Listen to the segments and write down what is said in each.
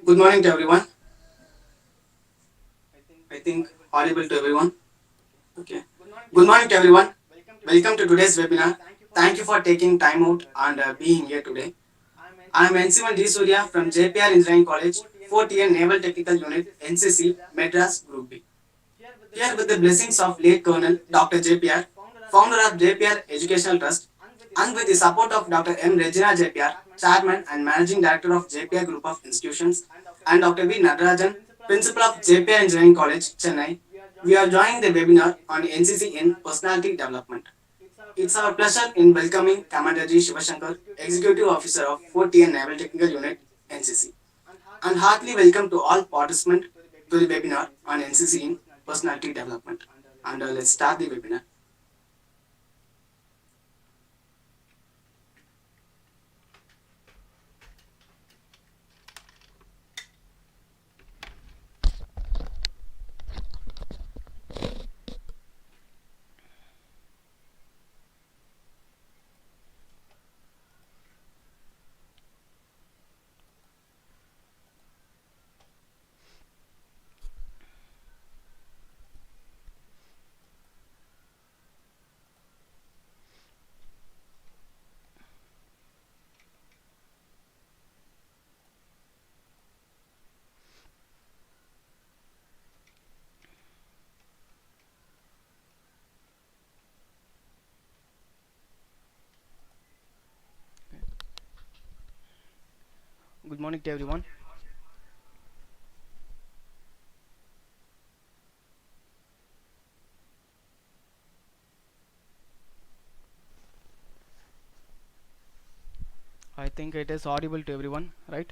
Good morning to everyone. I think audible to everyone. Okay. Good morning to everyone. Welcome to today's webinar. Thank you for taking time out and being here today. I am N.C.1 D. Surya from JPR Engineering College, 4th year Naval Technical Unit, NCC, Madras Group B. Here with the blessings of late Colonel Dr. JPR, founder of JPR Educational Trust, and with the support of Dr. M. Regina JPR, Chairman and Managing Director of JPR Group of Institutions, and Dr. V. Natarajan, Principal of JPR Engineering College, Chennai, we are joining the webinar on NCC in Personality Development. It's our pleasure in welcoming Commander G. Shivashankar, Executive Officer of 4TN Naval Technical Unit, NCC, and heartily welcome to all participants to the webinar on NCC in Personality Development. And let's start the webinar. Good morning to everyone. I think it is audible to everyone, right?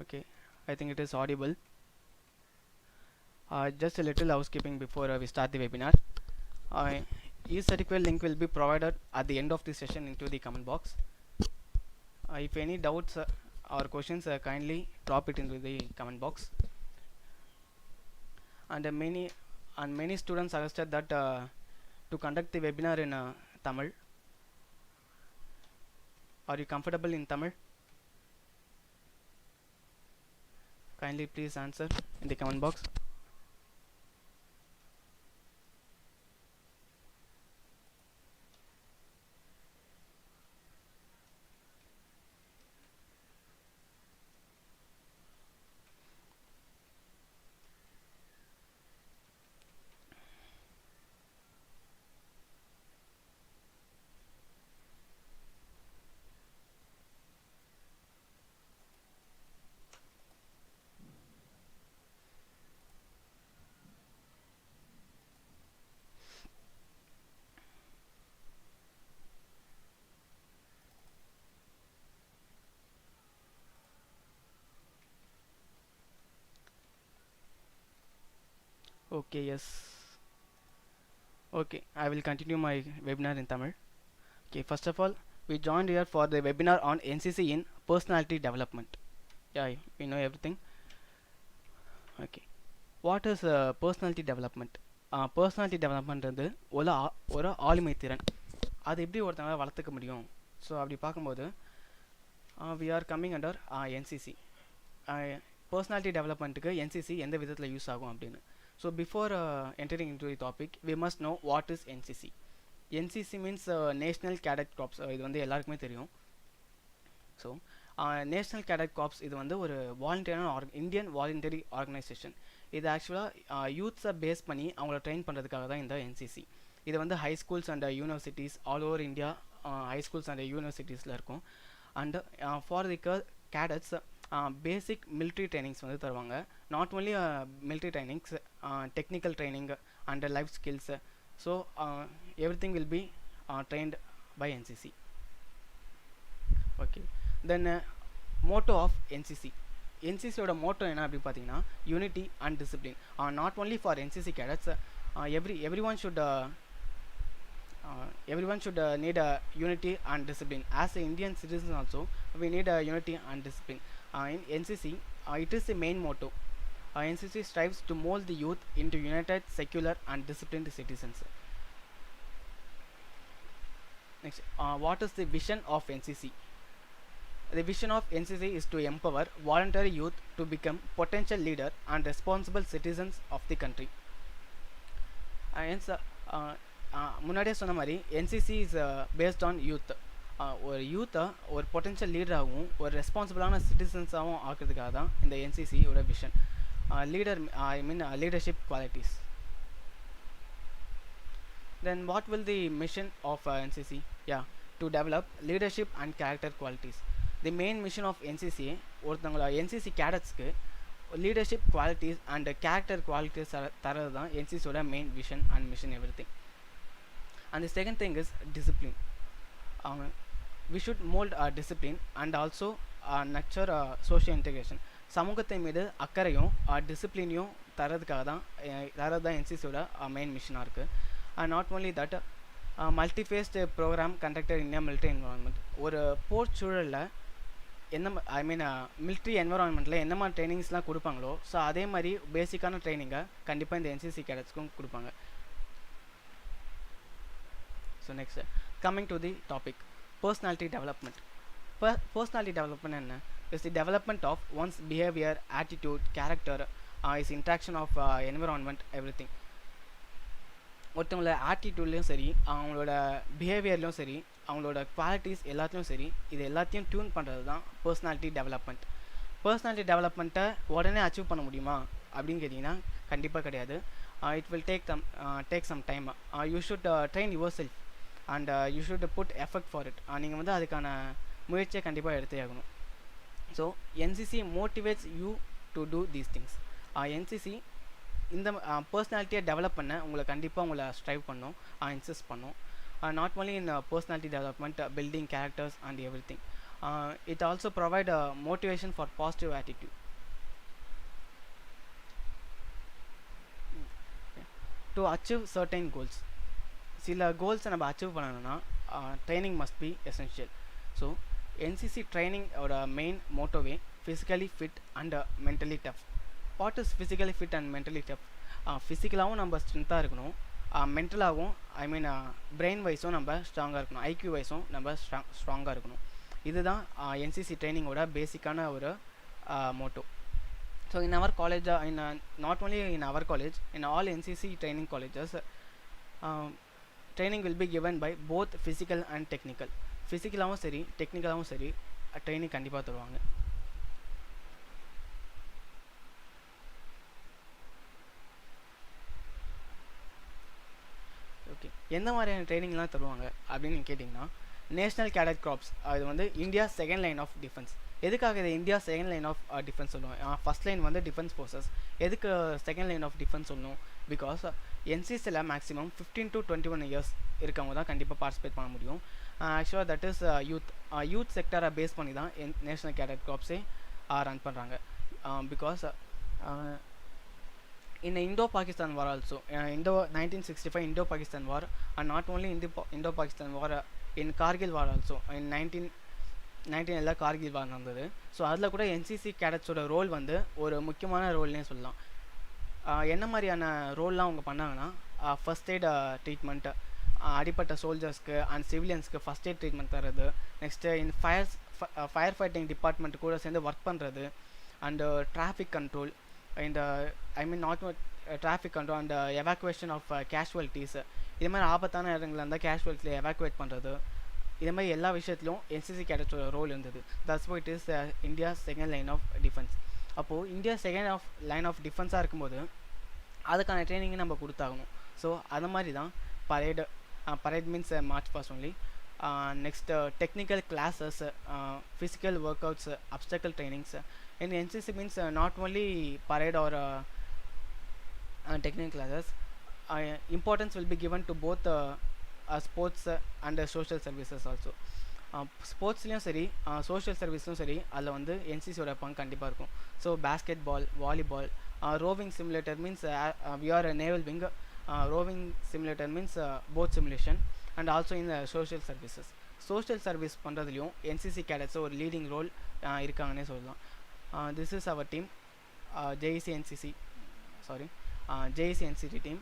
Okay, I think it is audible. Just a little housekeeping before we start the webinar. Uh, E-certificate link will be provided at the end of the session into the comment box. If any doubts or questions, kindly drop it into the comment box. And many students suggested that to conduct the webinar in Tamil. Are you comfortable in Tamil? Kindly please answer in the comment box. Okay, yes. Okay, I will continue my webinar in Tamil. Okay, first of all, we joined here for the webinar on NCC in personality development. Yeah, we know everything. Okay, what is personality development? Personality development வந்து ஒரு ஆளுமை திறன். அது எப்படி ஒருத்தவங்க வளர்த்துக்க முடியும்? So அப்படி பார்க்கும்போது we are coming under NCC. Personality developmentக்கு NCC எந்த விதத்தில் யூஸ் ஆகும் அப்படின்னு. So before entering into the topic, we must know what is NCC. NCC means National Cadet Corps. இது வந்து எல்லாருக்குமே தெரியும். ஸோ நேஷ்னல் கேடட் கார்ப்ஸ் இது வந்து ஒரு வாலண்டியரான இந்தியன் வாலண்டரி ஆர்கனைசேஷன். இது ஆக்சுவலாக யூத்ஸை பேஸ் பண்ணி அவங்கள ட்ரெயின் பண்ணுறதுக்காக தான் இந்த என்சிசி. இது வந்து high schools and universities all over India high schools and யூனிவர்சிட்டிஸில் இருக்கும். And for the cadets basic military trainings வந்து தருவாங்க. Not only military trainings, technical training and life skills. So everything will be trained by NCC. Okay, then motto of NCC. என்சிசியோட motto என்ன அப்படி பார்த்தீங்கன்னா unity and discipline. Not only for NCC cadets, everyone should need a unity and discipline. As a Indian citizen also, we need a unity and discipline. In NCC, it is the main motto. NCC strives to mold the youth into united, secular and disciplined citizens. Next, what is the vision of NCC? The vision of NCC is to empower voluntary youth to become potential leader and responsible citizens of the country. Hence, முன்னாடியே சொன்ன மாதிரி NCC is based on youth. ஒரு யூத்தை ஒரு potential லீடராகவும் ஒரு ரெஸ்பான்சிபிளான சிட்டிசன்ஸாகவும் ஆக்கிறதுக்காக தான் இந்த என்சிசியோட vision. Leadership qualities. Then what will the mission of NCC? Yeah, to develop leadership and character qualities. The main mission of NCC ஒருத்தங்கள NCC cadetsக்கு leadership qualities and character qualities தரது தான் NCCயோட main vision and mission everything. And the second thing is discipline. We should mold discipline and also nurture social integration. சமூகத்தின் மீது அக்கறையும் டிசிப்ளினையும் தரதுக்காக தான் NCCயோட main மிஷனாக இருக்குது. Not only that, multi-phased program conducted in a military environment. ஒரு போர் சூழலில் military என்வரான்மெண்ட்டில் என்ன மாதிரி ட்ரைனிங்ஸ்லாம் கொடுப்பாங்களோ so அதே மாதிரி பேசிக்கான ட்ரைனிங்கை கண்டிப்பாக இந்த என்சிசி கேடட்ஸ்க்கும் கொடுப்பாங்க. So next, coming to the topic, personality development. Personality development என்ன? Is the development of one's behaviour, attitude, character, is interaction of environment, everything. ஒருத்தவங்களோட ஆட்டிடியூட்லேயும் சரி, அவங்களோட பிஹேவியர்லையும் சரி, அவங்களோட குவாலிட்டிஸ் எல்லாத்துலேயும் சரி, இது எல்லாத்தையும் டியூன் பண்ணுறது தான் பர்சனாலிட்டி டெவலப்மெண்ட். பர்சனாலிட்டி டெவலப்மெண்ட்டை உடனே அச்சீவ் பண்ண முடியுமா அப்படின்னு கேட்டிங்கன்னா கண்டிப்பாக கிடையாது. It will take some time. You should train yourself and you should put effort for it. நீங்கள் வந்து அதுக்கான முயற்சியை கண்டிப்பாக எடுத்தே ஆகணும். So NCC motivates you to do these things. NCC இந்த பர்சனாலிட்டியை டெவலப் பண்ண உங்களை கண்டிப்பாக உங்களை ஸ்ட்ரைவ் பண்ணும், இன்சிஸ்ட் பண்ணும். Not only in personality development, building characters and everything. It also provide motivation for positive attitude. To achieve certain goals. சில கோல்ஸை நம்ம அச்சீவ் பண்ணணும்னா training must be essential. So NCC ட்ரைனிங்கோட மெயின் மோட்டோவே physically fit and mentally tough. What is physically fit and mentally tough? ஃபிசிக்கலாகவும் நம்ம ஸ்ட்ரென்த்தாக இருக்கணும், மென்டலாகவும் பிரெயின் வைஸும் நம்ம ஸ்ட்ராங்காக இருக்கணும், ஐக்யூ வைஸும் நம்ம ஸ்ட்ராங்காக இருக்கணும். இதுதான் என்சிசி ட்ரைனிங்கோட பேசிக்கான ஒரு motto. So in our college, not only in our college, in all NCC training colleges, training will be given by both physical and technical. ஃபிசிக்கலாகவும் சரி டெக்னிக்கலாகவும் சரி ட்ரைனிங் கண்டிப்பாக தருவாங்க. ஓகே, எந்த மாதிரியான ட்ரைனிங்லாம் தருவாங்க அப்படின்னு கேட்டிங்கன்னா, நேஷ்னல் கேடட் கிராப்ஸ், அது வந்து India second line of defence. எதுக்காக இது India second line of defence சொல்லுவோம்? ஃபஸ்ட் லைன் வந்து டிஃபென்ஸ் ஃபோர்ஸஸ். எதுக்கு செகண்ட் லைன் ஆஃப் டிஃபென்ஸ் சொல்லணும்? பிகாஸ் என்சிசியில் மேக்ஸிமம் 15 to 21 இயர்ஸ் இருக்கவங்க தான் கண்டிப்பாக பார்ட்டிசிபேட் பண்ண முடியும். ஆக்சுவலாக தட் இஸ் யூத் செக்டரை பேஸ் பண்ணி தான் நேஷ்னல் கேடட் கிராப்ஸே ரன் பண்ணுறாங்க. Because in the Indo-Pakistan war also, 1965 Indo-Pakistan war, and not only in the Indo-Pakistan war, in Kargil war also, in 19 Kargil வார் நடந்தது. ஸோ அதில் கூட என்சிசி கேடட்ஸோட ரோல் வந்து ஒரு முக்கியமான ரோல்னே சொல்லலாம். என்ன மாதிரியான ரோல்லாம் அவங்க பண்ணாங்கன்னா, ஃபஸ்ட் எய்ட் ட்ரீட்மெண்ட், அடிப்பட்ட சோல்ஜர்ஸ்க்கு அண்ட் சிவிலியன்ஸ்க்கு ஃபஸ்ட் எய்ட் ட்ரீட்மெண்ட் தர்றது, next in fire fighting department கூட சேர்ந்து ஒர்க் பண்ணுறது, அண்டு டிராஃபிக் கண்ட்ரோல், இந்த not traffic control and evacuation of casualties. இது மாதிரி ஆபத்தான இடங்களில் இருந்தால் கேஷுவல்ட்டியில் எவாக்குவேட் பண்ணுறது, இது மாதிரி எல்லா விஷயத்துலையும் என்சிசி கேடட்ஸோட ரோல் இருந்தது. That's why it is India second line of defence. அப்போது இந்தியா செகண்ட் லைன் ஆஃப் டிஃபென்ஸாக இருக்கும்போது அதுக்கான ட்ரைனிங்கை நம்ம கொடுத்தாகணும். ஸோ அது மாதிரி தான் parade means march past only. Next technical classes, physical workouts, obstacle trainings. In NCC means not only parade or technical classes. Importance will be given to both sports and social services also. ஸ்போர்ட்ஸ்லேயும் சரி social சர்வீஸ்லையும் சரி அதில் வந்து என்சிசியோட பங்கு கண்டிப்பாக இருக்கும். So basketball, volleyball, rowing simulator means we are a naval wing. Rowing simulator means boat simulation and also in social services. Social service பண்ணுறதுலையும் NCC cadets ஒரு leading role இருக்காங்கன்னே சொல்லலாம். This is our team, JEC NCT team.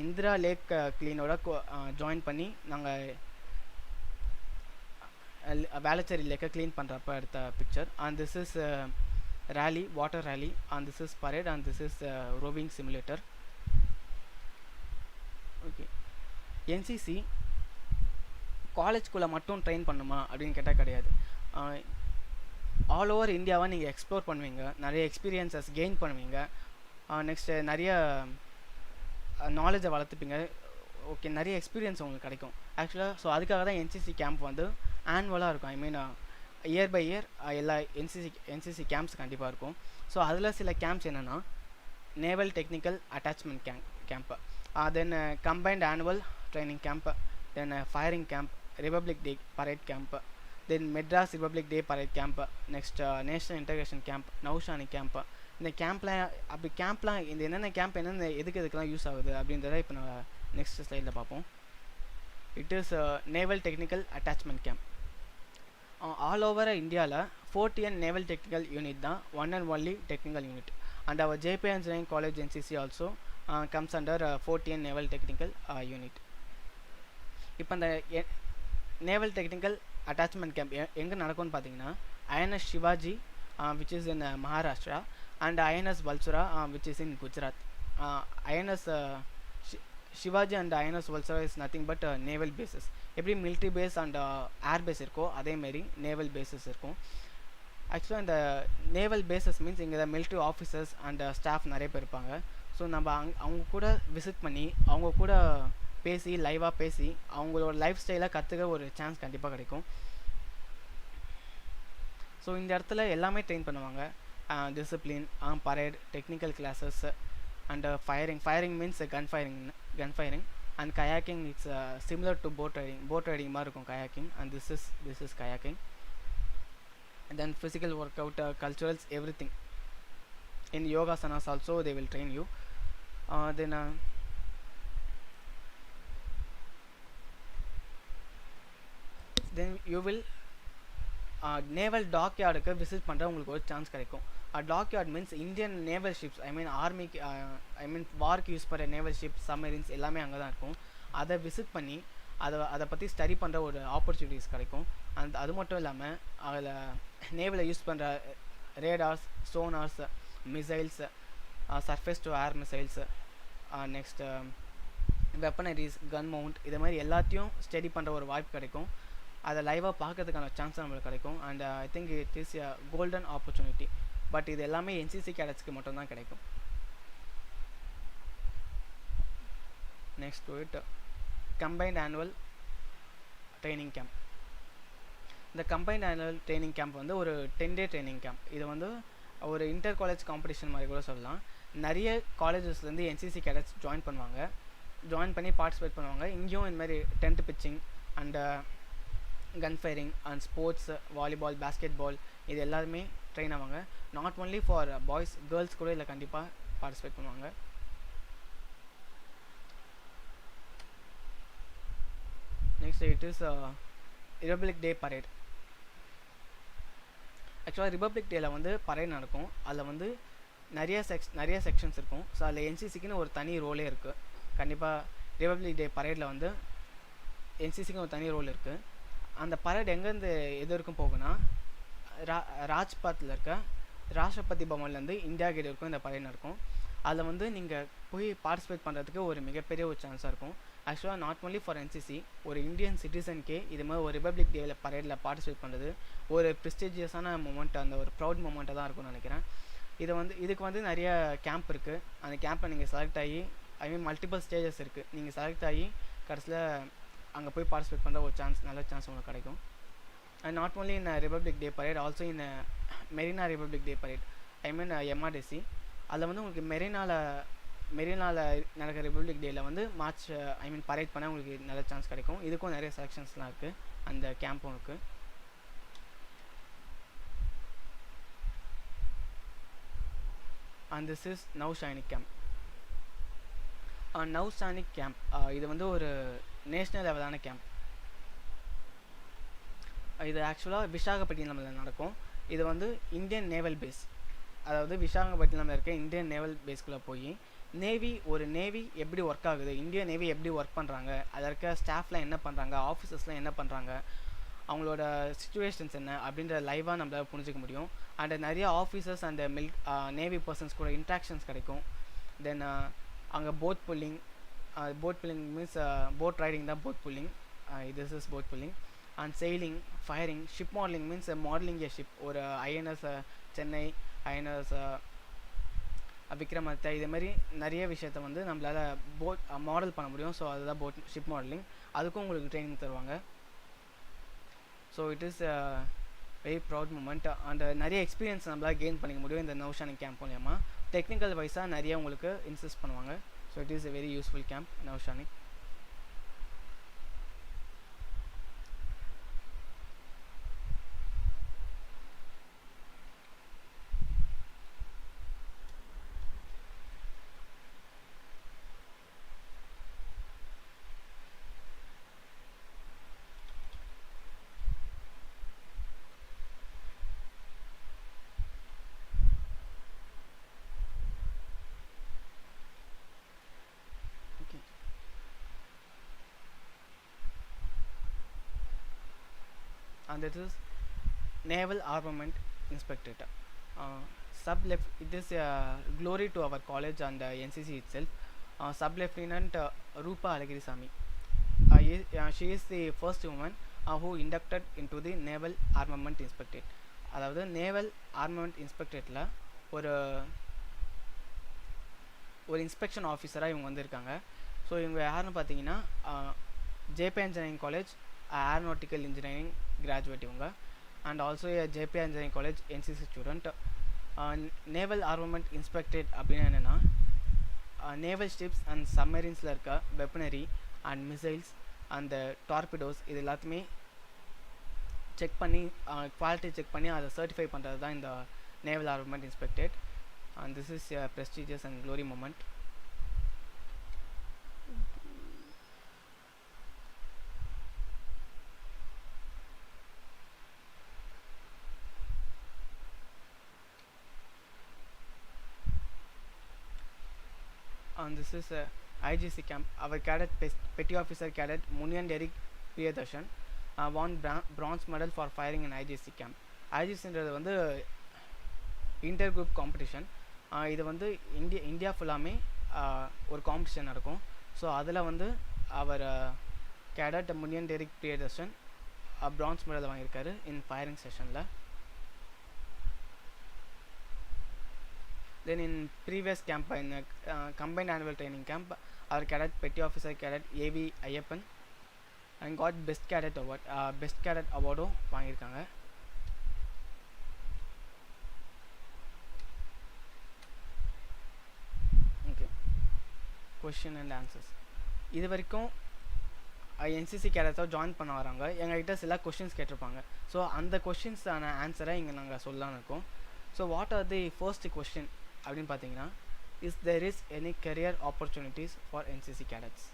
Indira lake க்ளீனோட join பண்ணி நாங்கள் வேளச்சேரி லேக்கை clean பண்ணுறப்ப எடுத்த picture. And this is rally, water rally, and this is parade, and this is roving simulator. Okay, NCC காலேஜ்குள்ளே மட்டும் ட்ரெயின் பண்ணுமா அப்படின்னு கேட்டால் கிடையாது. ஆல் ஓவர் இந்தியாவை நீங்கள் எக்ஸ்ப்ளோர் பண்ணுவீங்க, நிறைய எக்ஸ்பீரியன்ஸஸ் கெயின் பண்ணுவீங்க, நெக்ஸ்ட்டு நிறைய நாலேஜை வளர்த்துப்பீங்க. ஓகே, நிறைய எக்ஸ்பீரியன்ஸ் உங்களுக்கு கிடைக்கும் ஆக்சுவலாக. ஸோ அதுக்காக தான் என்சிசி கேம்ப் வந்து ஆனுவலாக இருக்கும். I mean year by year எல்லா என்சிசி கேம்ப்ஸ் கண்டிப்பாக இருக்கும். ஸோ அதில் சில கேம்ப்ஸ் என்னென்னா naval technical attachment camp, then combined annual training camp, then firing camp, Republic Day parade camp, then Madras Republic Day parade camp, next national integration camp, நௌஷானி camp. இந்த கேம்ப்லாம் இந்த என்னென்ன கேம்ப் என்னென்ன எதுக்கெல்லாம் யூஸ் ஆகுது அப்படின்றத இப்போ நான் நெக்ஸ்ட் ஸ்லைடில் பார்ப்போம். It is naval technical attachment camp. All over இந்தியாவில் 40 நேவல் டெக்னிக்கல் யூனிட் தான் one and only technical unit. And our JP engineering college NCC also comes under 40 naval technical unit. இப்போ இந்த நேவல் டெக்னிக்கல் அட்டாச்மெண்ட் கேம்ப் எங்கே நடக்கும்னு பார்த்தீங்கன்னா INS Shivaji which is in Maharashtra and INS Valsura which is in Gujarat. INS Shivaji and INS Valsura is nothing but naval bases. எப்படி military base and air base இருக்கோ அதேமாரி naval bases இருக்கும். ஆக்சுவலாக இந்த நேவல் பேசஸ் மீன்ஸ் இங்கே மிலிட்ரி ஆஃபீஸர்ஸ் அண்ட் ஸ்டாஃப் நிறைய பேர் இருப்பாங்க. ஸோ நம்ம அவங்க கூட விசிட் பண்ணி அவங்க கூட பேசி லைவாக பேசி அவங்களோட லைஃப் ஸ்டைலை கற்றுக்க ஒரு சான்ஸ் கண்டிப்பாக கிடைக்கும். ஸோ இந்த இடத்துல எல்லாமே ட்ரெயின் பண்ணுவாங்க. Discipline, parade, technical classes and firing means gun firing and kayaking is similar to boat riding மாதிரி இருக்கும் kayaking, and this is kayaking. And then physical workout, culturals, everything in yoga asanas also they will train you. Then you will naval டாக்யார்டுக்கு visit பண்ணுற உங்களுக்கு ஒரு chance கிடைக்கும். Dockyard means Indian naval ships, I mean ஆர்மிக்கு வார்க்கு use பண்ணுற naval ships, submarines எல்லாமே அங்கே தான் இருக்கும். அதை விசிட் பண்ணி அதை பற்றி ஸ்டடி பண்ணுற ஒரு ஆப்பர்ச்சுனிட்டிஸ் கிடைக்கும். அது மட்டும் இல்லாமல் அதில் நேவலில் யூஸ் பண்ணுற radars, sonars, missiles, surface to air missiles, next weaponries, gun mount, இது மாதிரி எல்லாத்தையும் ஸ்டடி பண்ணுற ஒரு வாய்ப்பு கிடைக்கும். அதை லைவாக பார்க்கறதுக்கான சான்ஸ் நம்மளுக்கு கிடைக்கும். And I think it is a golden opportunity. But இது எல்லாமே என்சிசி கேடட்ஸ்க்கு மட்டும்தான் கிடைக்கும். நெக்ஸ்ட் போயிட்டு கம்பைன்ட் ஆனுவல் ட்ரைனிங் கேம்ப். இந்த கம்பைன்ட் ஆனுவல் ட்ரைனிங் கேம்ப் வந்து ஒரு 10 day ட்ரைனிங் கேம்ப். இது வந்து ஒரு இன்டர் காலேஜ் காம்படிஷன் மாதிரி கூட சொல்லலாம். நிறைய காலேஜஸ்லேருந்து என்சிசி கேடட்ஸ் ஜாயின் பண்ணி பார்ட்டிசிபேட் பண்ணுவாங்க. இங்கேயும் இந்த மாதிரி tent pitching and gun firing and sports, volleyball, basketball, இது எல்லாருமே ட்ரெயின் ஆவாங்க. Not only for boys, girls கூட இதில் கண்டிப்பாக பார்ட்டிசிபேட் பண்ணுவாங்க. Next it is Republic Day parade. ஆக்சுவலாக ரிபப்ளிக் டேயில் வந்து பரேட் நடக்கும். அதில் வந்து நிறைய செக்ஷன்ஸ் இருக்கும். ஸோ அதில் என்சிசிக்குன்னு ஒரு தனி ரோலே இருக்குது. கண்டிப்பாக ரிபப்ளிக் டே பரேடில் வந்து என்சிசிக்குன்னு ஒரு தனி ரோல் இருக்குது. அந்த பரேட் எங்கேருந்து எது வரைக்கும் போகுன்னா ராஜ்பாத்தில் இருக்க ராஷ்டிரபதி பவன்லேருந்து இந்தியா கேட் வரைக்கும் இந்த பரேட் நடக்கும். அதில் வந்து நீங்கள் போய் பார்ட்டிசிபேட் பண்ணுறதுக்கு ஒரு மிகப்பெரிய ஒரு சான்ஸாக இருக்கும். ஆக்சுவலாக நாட் ஒன்லி ஃபார் என்சிசி, ஒரு இந்தியன் சிட்டிசனுக்கே இது மாதிரி ஒரு ரிபப்ளிக் டேவில் பரேடில் பார்ட்டிசிபேட் பண்ணுறது ஒரு ப்ரெஸ்டீஜியஸான மூமெண்ட், அந்த ஒரு ப்ரௌட் மூமெண்ட்டாக தான் இருக்கும்னு நினைக்கிறேன். இதுக்கு வந்து நிறைய கேம்ப் இருக்குது. அந்த கேம்பில் நீங்கள் செலக்ட் ஆகி, ஐ மீன் மல்டிபிள் ஸ்டேஜஸ் இருக்குது. நீங்கள் செலக்ட் ஆகி கடைசியில் அங்கே போய் பார்ட்டிசிபேட் பண்ணுற ஒரு நல்ல சான்ஸ் உங்களுக்கு கிடைக்கும். And not only in Republic Day parade, also in Marina Republic Day parade, I mean MRTC. அதில் வந்து உங்களுக்கு மெரினாவில் நடக்கிற ரிபப்ளிக் டேயில் வந்து பரேட் பண்ண உங்களுக்கு நல்ல சான்ஸ் கிடைக்கும். இதுக்கும் நிறைய செலெக்ஷன்ஸ்லாம் இருக்குது. அந்த கேம்பும் இருக்குது. அண்ட் திஸ் இஸ் நௌஷானி கேம்ப். நௌஷானி கேம்ப் இது வந்து ஒரு நேஷ்னல் லெவலான கேம்ப். இது ஆக்சுவலாக விசாகப்பட்டினமில் நடக்கும். இது வந்து இந்தியன் நேவல் பேஸ், அதாவது விசாகப்பட்டினமில் இருக்க இந்தியன் நேவல் பேஸ்குள்ளே போய் ஒரு நேவி எப்படி ஒர்க் ஆகுது, இந்தியன் நேவி எப்படி ஒர்க் பண்ணுறாங்க, அதில் இருக்க ஸ்டாஃப்லாம் என்ன பண்ணுறாங்க, ஆஃபீஸர்ஸ்லாம் என்ன பண்ணுறாங்க, அவங்களோட சுச்சுவேஷன்ஸ் என்ன அப்படின்ற லைவாக நம்மளால் புரிஞ்சிக்க முடியும். அண்ட் நிறைய ஆஃபீஸர்ஸ் அண்ட் நேவி பர்சன்ஸ் கூட இன்ட்ராக்ஷன்ஸ் கிடைக்கும். தென் அங்கே boat pulling means boat riding தான் boat pulling. This is boat pulling. And sailing, firing, ship modelling means modelling a ship. ஒரு ஐஎன்எஸ் சென்னை, ஐஎன்எஸ் விக்ரமாதித்யா, இதே மாதிரி நிறைய விஷயத்த வந்து நம்மளால் மாடல் பண்ண முடியும். ஸோ அதுதான் ஷிப் மாடலிங். அதுக்கும் உங்களுக்கு ட்ரைனிங் தருவாங்க. So it is very proud moment. And நிறைய எக்ஸ்பீரியன்ஸ் நம்மளால் கெயின் பண்ணிக்க முடியும் இந்த நௌஷானிக் கேம்ப் மூலயமா. டெக்னிக்கல் வைஸாக நிறைய உங்களுக்கு இன்சிஸ்ட் பண்ணுவாங்க. So it is a very useful camp நௌஷானிக். And that is Naval Armament Inspectorate. It is a glory to our college and NCC itself. Sub Lieutenant Rupa Alagirisamy. She is the first woman who inducted into the Naval Armament Inspectorate. அதாவது naval armament இன்ஸ்பெக்டரேட்டில் ஒரு inspection ஆஃபீஸராக இவங்க வந்திருக்காங்க. So இவங்க யாருன்னு பார்த்தீங்கன்னா JP engineering college aeronautical engineering graduate இவங்க. And also JP engineering college NCC student. Naval armament inspectorate அப்படின்னா என்னென்னா நேவல் ஷிப்ஸ் அண்ட் சப்மரீன்ஸில் இருக்க வெப்பனரி அண்ட் மிசைல்ஸ் அந்த டார்பிடோஸ் இது எல்லாத்தையுமே செக் பண்ணி குவாலிட்டி செக் பண்ணி அதை சர்டிஃபை பண்ணுறது தான் இந்த naval armament inspectorate. And this is a prestigious and glory moment. And this is IGC camp. Our cadet petty officer cadet Munian Derek Priyadarshan won bronze medal for firing in IGC camp. IGCன்றது வந்து inter group competition. இது வந்து India ஃபுல்லாமே ஒரு competition நடக்கும். So அதில் வந்து our cadet Muniyan Derrick Priyadarshan bronze medal வாங்கியிருக்காரு in firing செஷனில். Then in previous camp, in combined annual training camp, our cadet petty officer cadet AV Ayyappan and got best cadet award வாங்கியிருக்காங்க. Okay, question and answers. இது வரைக்கும் NCC கேடட்ஸாக join பண்ண வராங்க. எங்கள்கிட்ட சில questions கேட்டிருப்பாங்க. ஸோ அந்த கொஷின்ஸான ஆன்சரை இங்கே நாங்கள் சொல்லலான்னு இருக்கோம். So what are the first question அப்படின்னு பார்த்தீங்கன்னா, is there is any career opportunities for NCC cadets?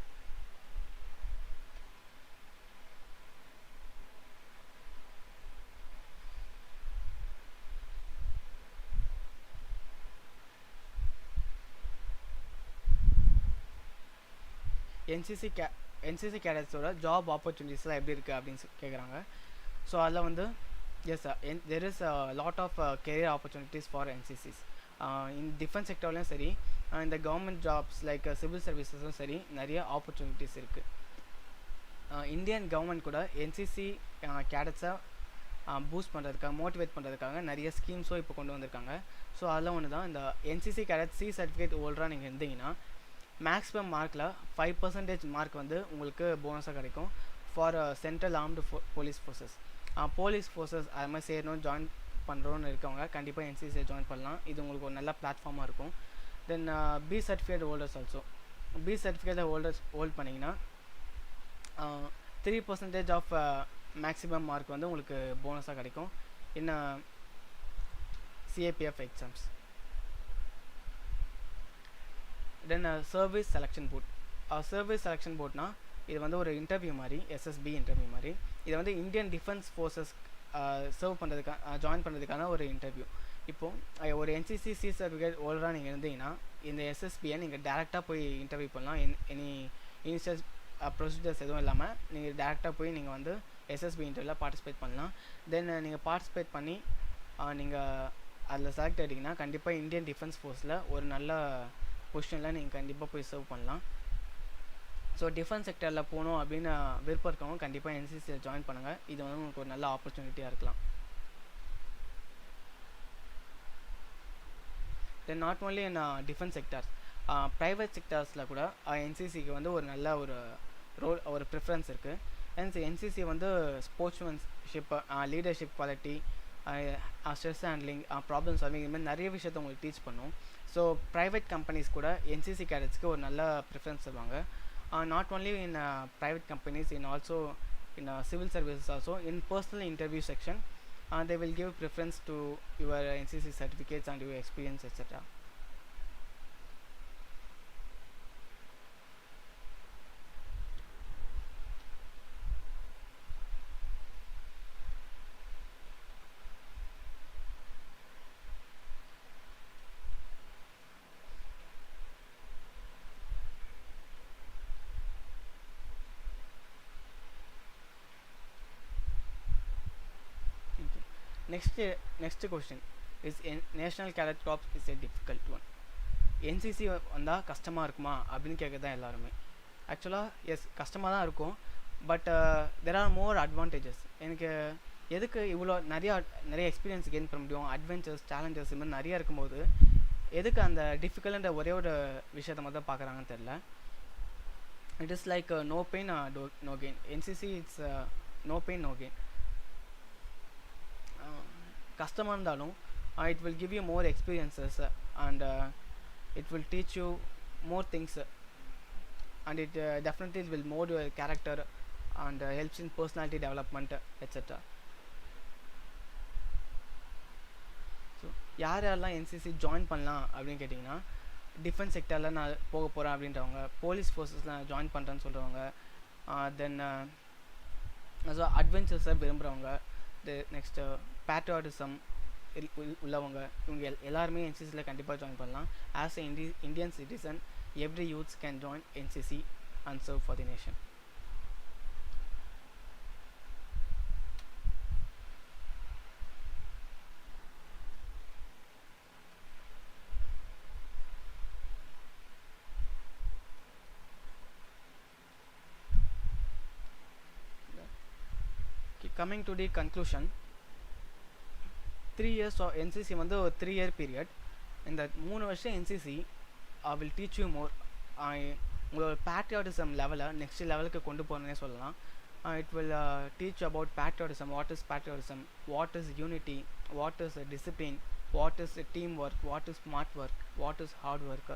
NCC கேடட்ஸோட ஜாப் ஆப்பர்ச்சுனிட்டிஸ்லாம் எப்படி இருக்குது அப்படின்னு கேட்குறாங்க. ஸோ அதில் வந்து yes there is lot of career opportunities for NCCs. இந்த டிஃபென்ஸ் செக்டர்லையும் சரி, இந்த கவர்மெண்ட் ஜாப்ஸ் லைக் சிவில் சர்வீசஸும் சரி நிறைய ஆப்பர்ச்சுனிட்டிஸ் இருக்குது. இந்தியன் கவர்மெண்ட் கூட என்சிசி கேடட்ஸை பூஸ்ட் பண்ணுறதுக்காக, மோட்டிவேட் பண்ணுறதுக்காக நிறைய ஸ்கீம்ஸும் இப்போ கொண்டு வந்திருக்காங்க. ஸோ அதில் ஒன்று தான் இந்த என்சிசி கேடட் சி சர்டிஃபிகேட் ஹோல்டராக நீங்கள் இருந்தீங்கன்னா மேக்ஸிமம் மார்க்கில் 5% மார்க் வந்து உங்களுக்கு போனஸாக கிடைக்கும் for central armed police forces. Police forces அது மாதிரி சேரணும் ஜாயின் பண்ணுறோன்னு இருக்கவங்க கண்டிப்பாக என்சிசியை ஜாயின் பண்ணலாம். இது உங்களுக்கு ஒரு நல்ல பிளாட்ஃபார்மாக இருக்கும். Then B certificate holders also. B certificate hold பண்ணிங்கன்னா 3% ஆஃப் மேக்ஸிமம் மார்க் வந்து உங்களுக்கு போனஸாக கிடைக்கும் in CAPF exams. Then service selection board. Service selection போர்ட்னா இது வந்து ஒரு இன்டர்வியூ மாதிரி, எஸ்எஸ்பி இன்டர்வியூ மாதிரி. இது வந்து இந்தியன் டிஃபென்ஸ் ஃபோர்ஸஸ் சர்வ் பண்ணுறதுக்கான ஜாயின் பண்ணுறதுக்கான ஒரு இன்டர்வியூ. இப்போது ஒரு என்சிசி சி சர்டிஃபிகேட் ஹோல்டராக நீங்கள் இருந்தீங்கன்னா இந்த எஸ்எஸ்பியை நீங்கள் டேரெக்டாக போய் இன்டர்வியூ பண்ணலாம். எனி இனிஷியல் ப்ரொசீஜர்ஸ் எதுவும் இல்லாமல் நீங்கள் டேரெக்டாக போய் நீங்கள் வந்து எஸ்எஸ்பி இன்டர்வியூவில் பார்ட்டிசிபேட் பண்ணலாம். தென் நீங்கள் பார்ட்டிசிபேட் பண்ணி நீங்கள் அதில் செலக்ட் ஆகிட்டிங்கன்னா கண்டிப்பாக இந்தியன் டிஃபென்ஸ் ஃபோர்ஸில் ஒரு நல்ல பொசிஷனில் நீங்கள் கண்டிப்பாக போய் சர்வ் பண்ணலாம். ஸோ டிஃபென்ஸ் செக்டரில் போகணும் அப்படின்னு விருப்பம் இருக்கவங்க கண்டிப்பாக என்சிசியில் ஜாயின் பண்ணுங்கள். இது வந்து உங்களுக்கு ஒரு நல்ல ஆப்பர்ச்சுனிட்டியாக இருக்கலாம். Then not only in defence sectors, private செக்டார்ஸில் கூட என்சிசிக்கு வந்து ஒரு நல்ல ஒரு ரோல், ஒரு ப்ரிஃபரன்ஸ் இருக்குது. ஹென்ஸ் என்சிசி வந்து sportsmanship, leadership quality, stress handling, problem solving, இது மாதிரி நிறைய விஷயத்தை உங்களுக்கு டீச் பண்ணும். ஸோ ப்ரைவேட் கம்பெனிஸ் கூட என்சிசி கேடட்ஸ்க்கு ஒரு நல்ல ப்ரிஃபரன்ஸ் தருவாங்க. Not only in private companies, in also in civil services also, in personal interview section they will give preference to your NCC certificates and your experience, etc. Next question is, national cadet corps is a difficult one. NCC வந்தால் கஷ்டமாக இருக்குமா அப்படின்னு கேட்க தான் எல்லாருமே. ஆக்சுவலாக S, கஷ்டமாக தான் இருக்கும். But there are more advantages. எனக்கு எதுக்கு இவ்வளோ நிறைய எக்ஸ்பீரியன்ஸ் கெயின் பண்ண முடியும், அட்வென்ச்சர்ஸ், சேலஞ்சஸ், இது மாதிரி நிறையா இருக்கும்போது எதுக்கு அந்த டிஃபிகல்ன்ற ஒரே ஒரு விஷயத்தை மட்டும் பார்க்குறாங்கன்னு தெரில. It is like no pain no gain. NCC it's no pain no gain. கஷ்டமாக இருந்தாலும் it will give you more experiences and it will teach you more things, and it definitely will mold your character and helps in personality development, etc. So யாரெல்லாம் NCC join பண்ணலாம் அப்படின்னு கேட்டிங்கன்னா, defence செக்டரில் நான் போக போகிறேன் அப்படின்றவங்க, போலீஸ் ஃபோர்ஸஸில் நான் join பண்ணுறேன்னு சொல்கிறவங்க, தென் ஸோ அட்வென்ச்சர்ஸை விரும்புகிறவங்க, நெக்ஸ்ட்டு பேட்ரியாட்டிசம் உள்ளவங்க, இவங்க எல்லாருமே என்சிசியில் கண்டிப்பாக ஜாயின் பண்ணலாம். As a Indian citizen, every youths can join NCC and serve for the nation. Coming to the conclusion, 3 years of NCC வந்து ஒரு 3 year period. இந்த 3 வருஷம் NCC will teach you more. உங்களோட பேட்ரியாட்டிசம் லெவலை நெக்ஸ்ட் லெவலுக்கு கொண்டு போகிறேன்னே சொல்லலாம். It will teach about patriotism, what is patriotism, what is unity, what is discipline, what is teamwork, what is smart work, what is hard work.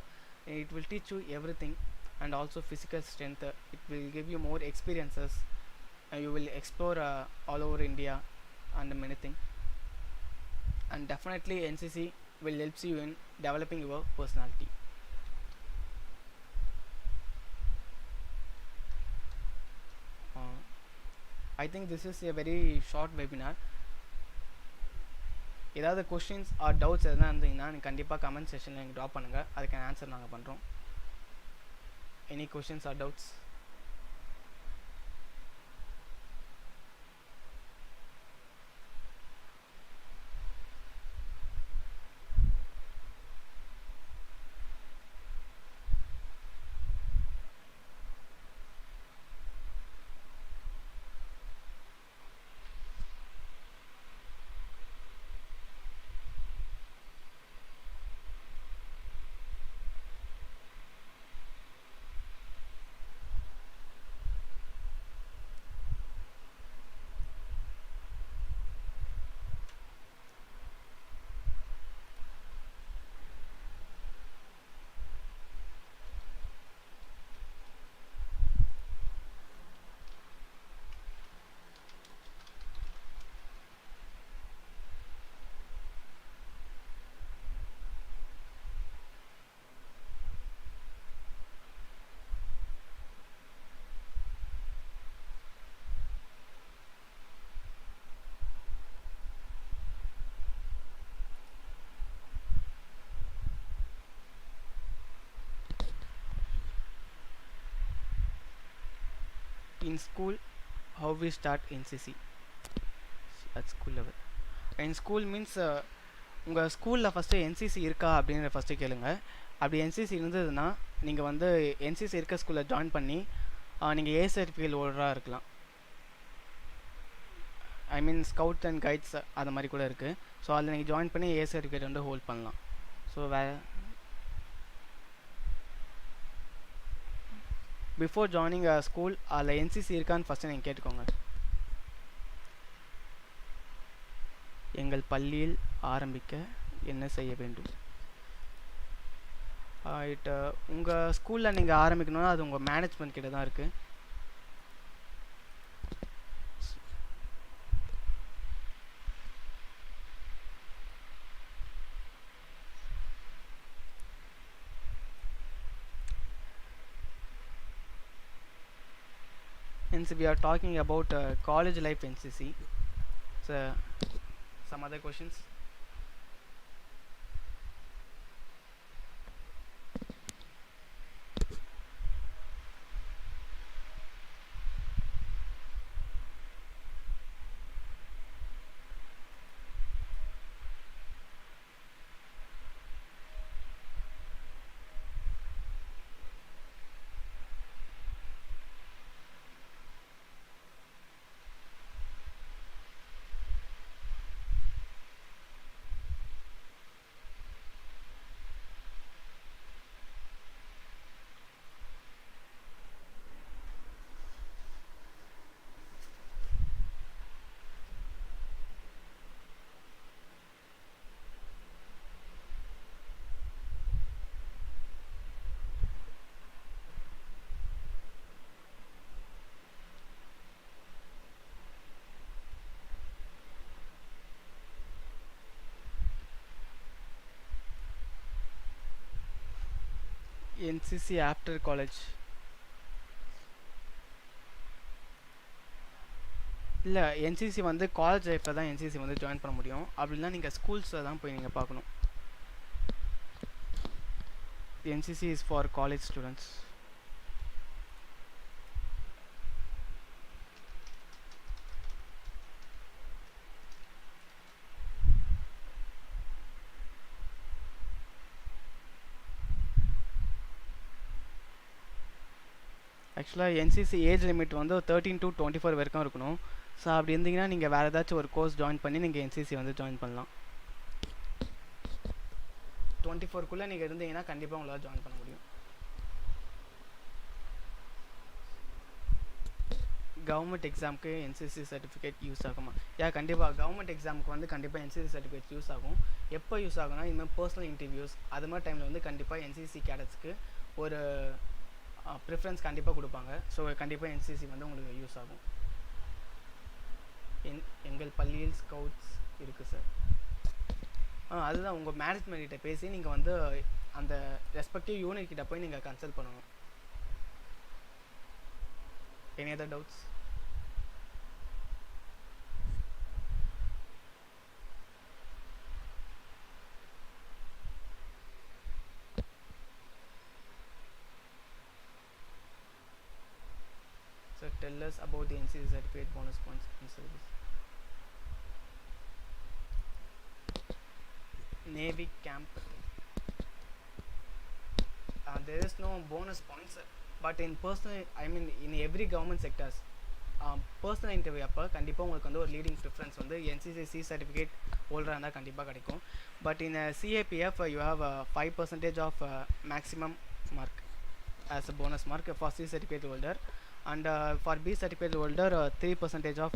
It will teach you everything, and also physical strength. It will give you more experiences. You will explore all over India and many things, and definitely NCC will help you in developing your personality. I think this is a very short webinar. ஏதாவது questions or doubts எதுனா இருந்தீங்கன்னா நீங்கள் கண்டிப்பாக comment செஷனில் எனக்கு drop பண்ணுங்கள், அதுக்கான answer நாங்கள் பண்ணுறோம். Any questions or doubts? In school, how we start NCC at school level. In school means உங்கள் ஸ்கூலில் ஃபஸ்ட்டு என்சிசி இருக்கா அப்படின்னு ஃபஸ்ட்டு கேளுங்க. அப்படி என்சிசி இருந்ததுன்னா நீங்கள் வந்து என்சிசி இருக்க ஸ்கூலில் ஜாயின் பண்ணி நீங்கள் ஏ சர்டிஃபிகேட் ஹோல்டராக இருக்கலாம். ஐ மீன் ஸ்கவுட் அண்ட் கைட்ஸ் அது மாதிரி கூட இருக்குது. ஸோ அதில் நீங்கள் ஜாயின் பண்ணி ஏ சர்டிஃபிகேட் வந்து ஹோல்ட் பண்ணலாம். ஸோ பிஃபோர் ஜாயினிங் ஸ்கூல் அதில் என்சிசி இருக்கான்னு ஃபஸ்ட்டு நீங்கள் கேட்டுக்கோங்க. எங்கள் பள்ளியில் ஆரம்பிக்க என்ன செய்ய வேண்டும்? உங்கள் ஸ்கூலில் நீங்கள் ஆரம்பிக்கணும்னா அது உங்கள் மேனேஜ்மெண்ட் கிட்ட தான் இருக்குது. Hence we are talking about college life NCC. So some other questions? NCC after college இல்லை, என்சிசி வந்து காலேஜ் லைஃப்பில் தான் என்சிசி வந்து ஜாயின் பண்ண முடியும். அப்படின்னா நீங்கள் ஸ்கூல்ஸில் தான் போய் நீங்கள் பார்க்கணும். NCC is for college students. ஆக்சுவலாக என்சிசி ஏஜ் லிமிட் வந்து 13 to 24 வரைக்கும் இருக்கணும். ஸோ அப்படி இருந்தீங்கன்னா நீங்கள் வேறு ஏதாச்சும் ஒரு கோர்ஸ் ஜாயின் பண்ணி நீங்கள் என்சிசி வந்து ஜாயின் பண்ணலாம். 24 நீங்கள் இருந்தீங்கன்னா கண்டிப்பாக உங்களால் ஜாயின் பண்ண முடியும். கவர்மெண்ட் எக்ஸாமுக்கு என்சிசி சர்டிஃபிகேட் யூஸ் ஆகுமா? கண்டிப்பாக கவர்மெண்ட் எக்ஸாமுக்கு வந்து கண்டிப்பாக என்சிசி சர்டிஃபிகேட் யூஸ் ஆகும். எப்போ யூஸ் ஆகும்னா இனிமேல் பர்சனல் இன்டர்வியூஸ் அது மாதிரி டைமில் வந்து கண்டிப்பாக என்சிசி கேடட்ஸ்க்கு ஒரு ப்ரிஃபரன்ஸ் கண்டிப்பாக கொடுப்பாங்க. ஸோ கண்டிப்பாக என்சிசி வந்து உங்களுக்கு யூஸ் ஆகும். எங்கள் பள்ளியில் ஸ்கவுட்ஸ் இருக்குது சார். அதுதான் உங்கள் மேனேஜ்மெண்ட் கிட்ட பேசி நீங்கள் வந்து அந்த ரெஸ்பெக்டிவ் யூனிட் கிட்ட போய் நீங்கள் கன்சல்ட் பண்ணணும். Any other doubts? So tell us about the NCC certificate bonus points and service. Navy camp. There is no bonus points, but in personal, I mean in every government sectors, personal interview அப்போ கண்டிப்பாக உங்களுக்கு வந்து ஒரு leading preference வந்து NCC certificate ஹோல்டராக இருந்தால் கண்டிப்பாக கிடைக்கும். But in CAPF you have 5% of maximum mark as a bonus mark for C certificate holder, and for B certificate holder 3% of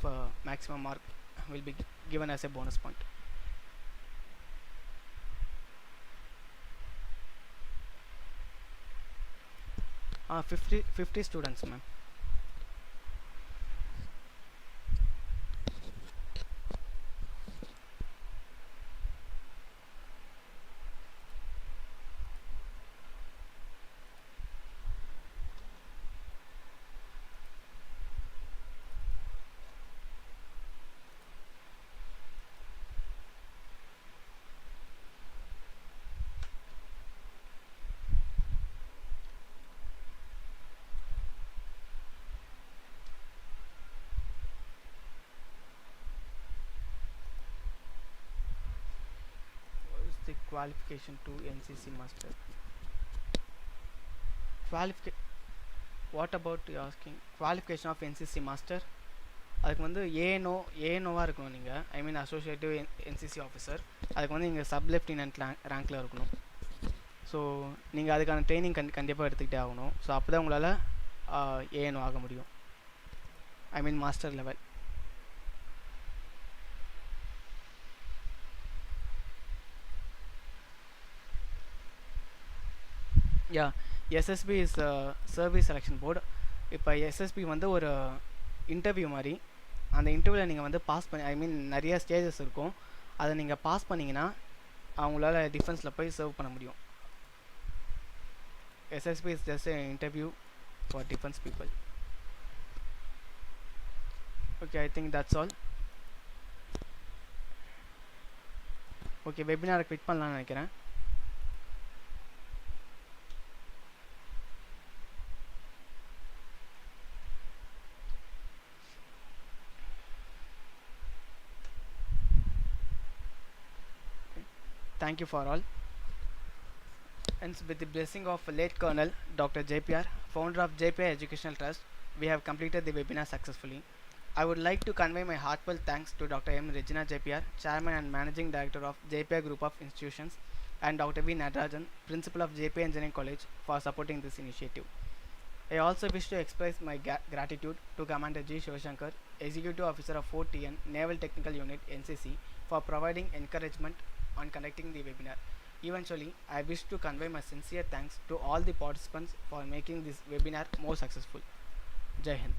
maximum mark will be given as a bonus point. 50 students, ma'am. the qualification to NCC master? What about you asking qualification of NCC master? அதுக்கு வந்து ஏஎன்ஓவாக இருக்கணும் நீங்கள், ஐ மீன் associative NCC officer. அதுக்கு வந்து நீங்கள் sub lieutenant ரேங்க்கில் இருக்கணும். So நீங்கள் அதுக்கான ட்ரைனிங் கண்டிப்பாக எடுத்துக்கிட்டே ஆகணும். ஸோ அப்போ தான் உங்களால் ஏஎன்ஓ ஆக முடியும், I mean master level. Yeah, SSB is service selection board. இப்போ எஸ்எஸ்பி வந்து ஒரு இன்டர்வியூ மாதிரி. அந்த இன்டர்வியூவில் நீங்கள் வந்து பாஸ் பண்ணி, ஐ மீன் நிறைய ஸ்டேஜஸ் இருக்கும், அதை நீங்கள் பாஸ் பண்ணிங்கன்னா அவங்களால டிஃபென்ஸில் போய் சர்வ் பண்ண முடியும். SSB is just interview for defence people. Okay, I think that's all. Okay, வெபினாரை குவிட் பண்ணலான்னு நினைக்கிறேன். Thank you for all. And with the blessing of late Colonel Dr. JPR, founder of JPR Educational Trust, we have completed the webinar successfully. I would like to convey my heartfelt thanks to Dr. M. Regina JPR, Chairman and Managing Director of JPR Group of Institutions, and Dr. V. Natarajan, Principal of JPR Engineering College, for supporting this initiative. I also wish to express my gratitude to Commander G. Shivashankar, Executive Officer of 4TN Naval Technical Unit NCC, for providing encouragement on conducting the webinar. Eventually, I wish to convey my sincere thanks to all the participants for making this webinar more successful. Jai Hind.